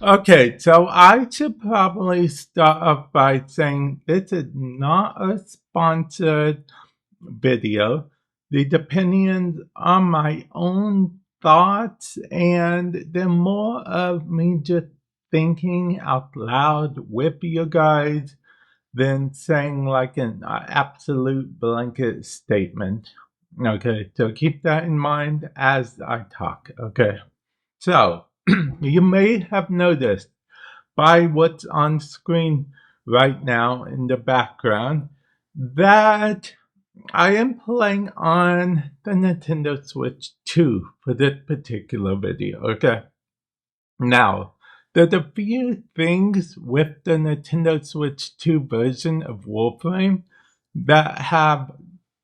Okay, so I should probably start off by saying this is not a sponsored video. The opinions are my own thoughts, and they're more of me just thinking out loud with you guys than saying like an absolute blanket statement. Okay, so keep that in mind as I talk. Okay, so you may have noticed by what's on screen right now in the background that I am playing on the Nintendo Switch 2 for this particular video. Okay. Now, there's a few things with the Nintendo Switch 2 version of Warframe that have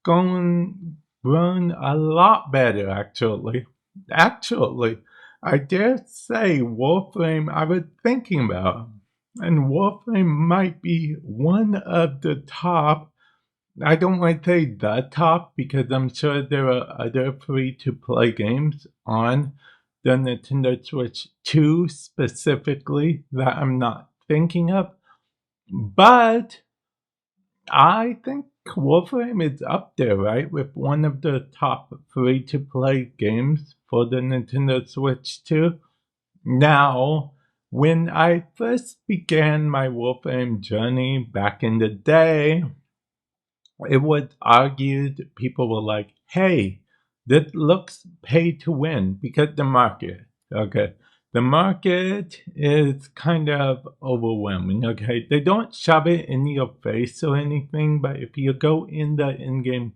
grown a lot better, actually. Actually, I dare say Warframe I was thinking about. And Warframe might be one of the top. I don't want to say the top because I'm sure there are other free to play games on the Nintendo Switch 2 specifically that I'm not thinking of. But I think Warframe is up there, right? With one of the top free to play games for the Nintendo Switch 2. Now, when I first began my Warframe journey back in the day, it was argued, people were like, hey, this looks pay to win because the market, okay? The market is kind of overwhelming, okay? They don't shove it in your face or anything, but if you go in the in-game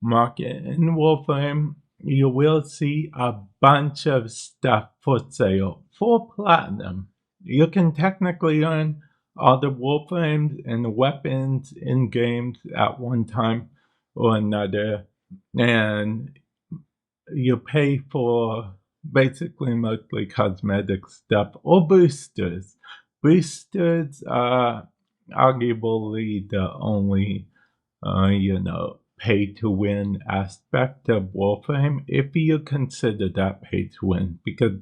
market in Warframe, you will see a bunch of stuff for sale for platinum. You can technically earn all the Warframes and the weapons in games at one time or another, and you pay for basically mostly cosmetic stuff or boosters. Boosters are arguably the only pay to win aspect of Warframe, if you consider that pay to win, because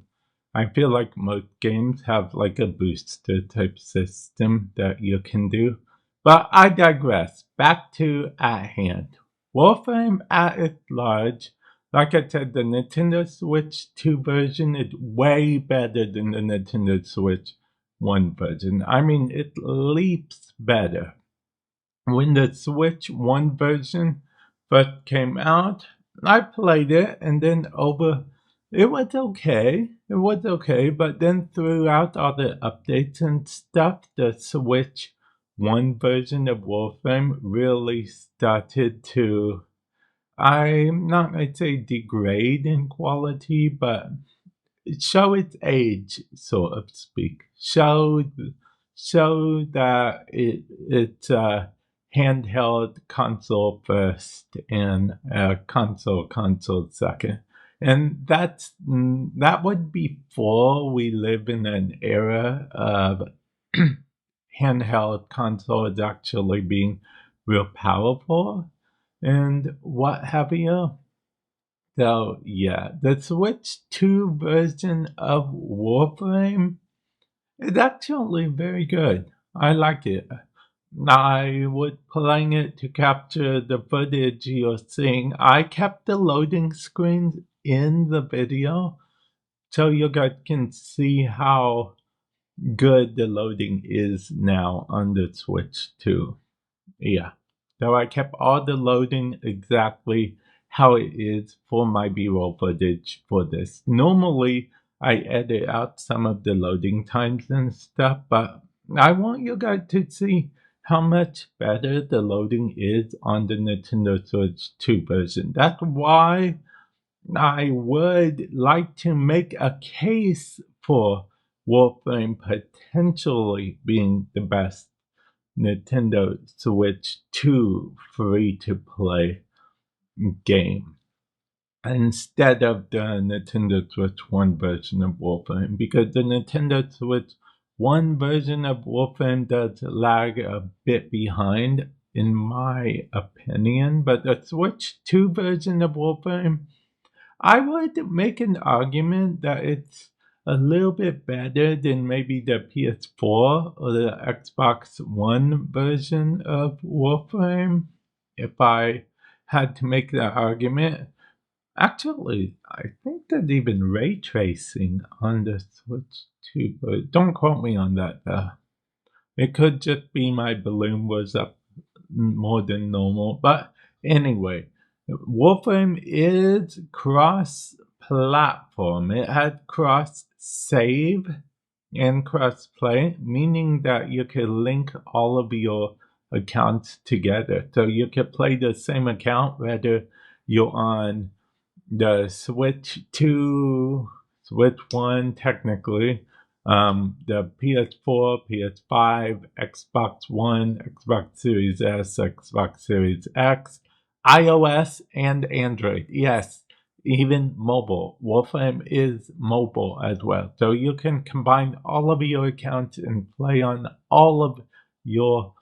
I feel like most games have like a booster type system that you can do. But I digress. Back to at hand. Warframe at its large, like I said, the Nintendo Switch 2 version is way better than the Nintendo Switch 1 version. I mean, it leaps better. When the Switch 1 version first came out, I played it and then it was okay. It was okay, but then throughout all the updates and stuff, the Switch 1 version of Warframe really started to, I'm not going to say degrade in quality, but show its age, so to speak. Show that it's handheld console first and console second. And that would be before we live in an era of handheld consoles actually being real powerful and what have you. So yeah, the Switch 2 version of Warframe is actually very good. I like it. I was playing it to capture the footage you're seeing. I kept the loading screens in the video so you guys can see how good the loading is now on the Switch 2. Yeah. So I kept all the loading exactly how it is for my B-roll footage for this. Normally, I edit out some of the loading times and stuff, but I want you guys to see how much better the loading is on the Nintendo Switch 2 version. That's why I would like to make a case for Warframe potentially being the best Nintendo Switch 2 free to play game instead of the Nintendo Switch 1 version of Warframe, because the Nintendo Switch 1 version of Warframe does lag a bit behind, in my opinion, but the Switch 2 version of Warframe, I would make an argument that it's a little bit better than maybe the PS4 or the Xbox One version of Warframe, if I had to make that argument. Actually, I think there's even ray tracing on the Switch too, but don't quote me on that. It could just be my balloon was up more than normal. But anyway, Warframe is cross-platform. It had cross-save and cross-play, meaning that you can link all of your accounts together. So you could play the same account whether you're on the Switch 2, Switch 1 technically, the PS4, PS5, Xbox One, Xbox Series S, Xbox Series X, iOS, and Android. Yes, even mobile. Warframe is mobile as well. So you can combine all of your accounts and play on all of your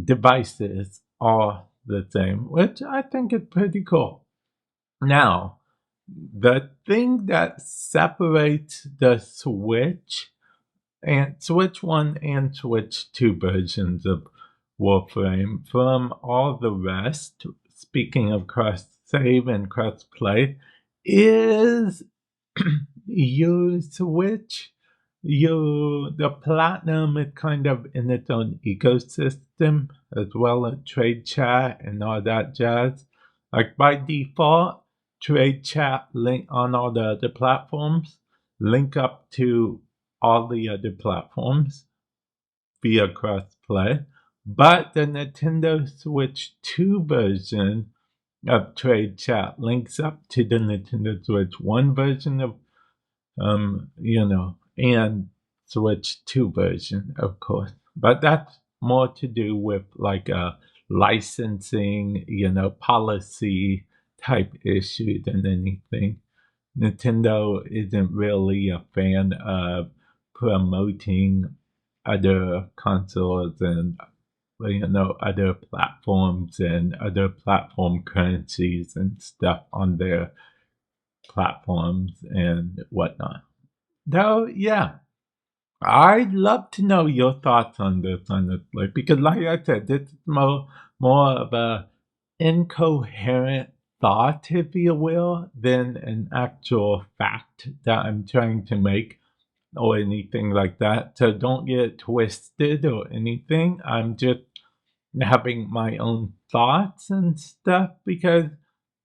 devices all the same, which I think is pretty cool. Now, the thing that separates the Switch and Switch 1 and Switch 2 versions of Warframe from all the rest, speaking of cross save and cross play, is you switch the platinum is kind of in its own ecosystem as well as trade chat and all that jazz. Like by default, trade chat link on all the other platforms link up to all the other platforms via crossplay. But the Nintendo Switch 2 version of trade chat links up to the Nintendo Switch 1 version of and Switch 2 version, of course. But that's more to do with like a licensing, policy type issue than anything. Nintendo isn't really a fan of promoting other consoles and other platforms and other platform currencies and stuff on their platforms and whatnot. Though, yeah, I'd love to know your thoughts on this, honestly, because, like I said, this is more of a incoherent thought, if you will, than an actual fact that I'm trying to make or anything like that. So don't get twisted or anything. I'm just having my own thoughts and stuff because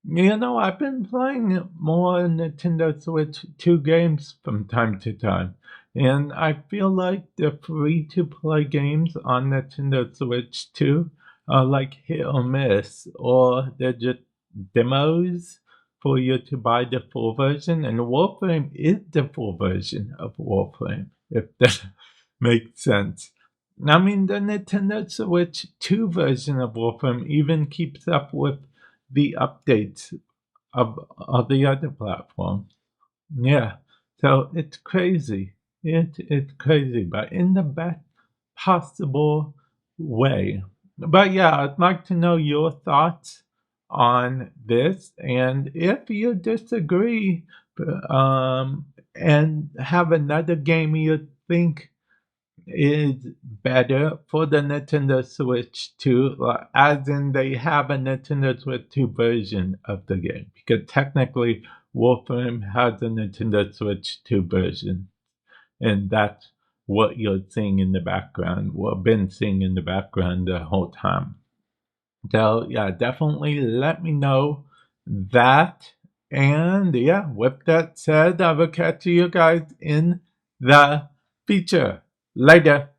I've been playing more Nintendo Switch 2 games from time to time. And I feel like the free-to-play games on Nintendo Switch 2 are like hit or miss, or they're just demos for you to buy the full version. And Warframe is the full version of Warframe, if that makes sense. I mean, the Nintendo Switch 2 version of Warframe even keeps up with the updates of the other platforms. Yeah, so it's crazy. It's crazy, but in the best possible way. But yeah, I'd like to know your thoughts on this, and if you disagree, and have another game you think is better for the Nintendo Switch 2, as in they have a Nintendo Switch 2 version of the game. Because technically, Warframe has a Nintendo Switch 2 version. And that's what you're seeing in the background, what I've been seeing in the background the whole time. So, yeah, definitely let me know that. And yeah, with that said, I will catch you guys in the future. Later.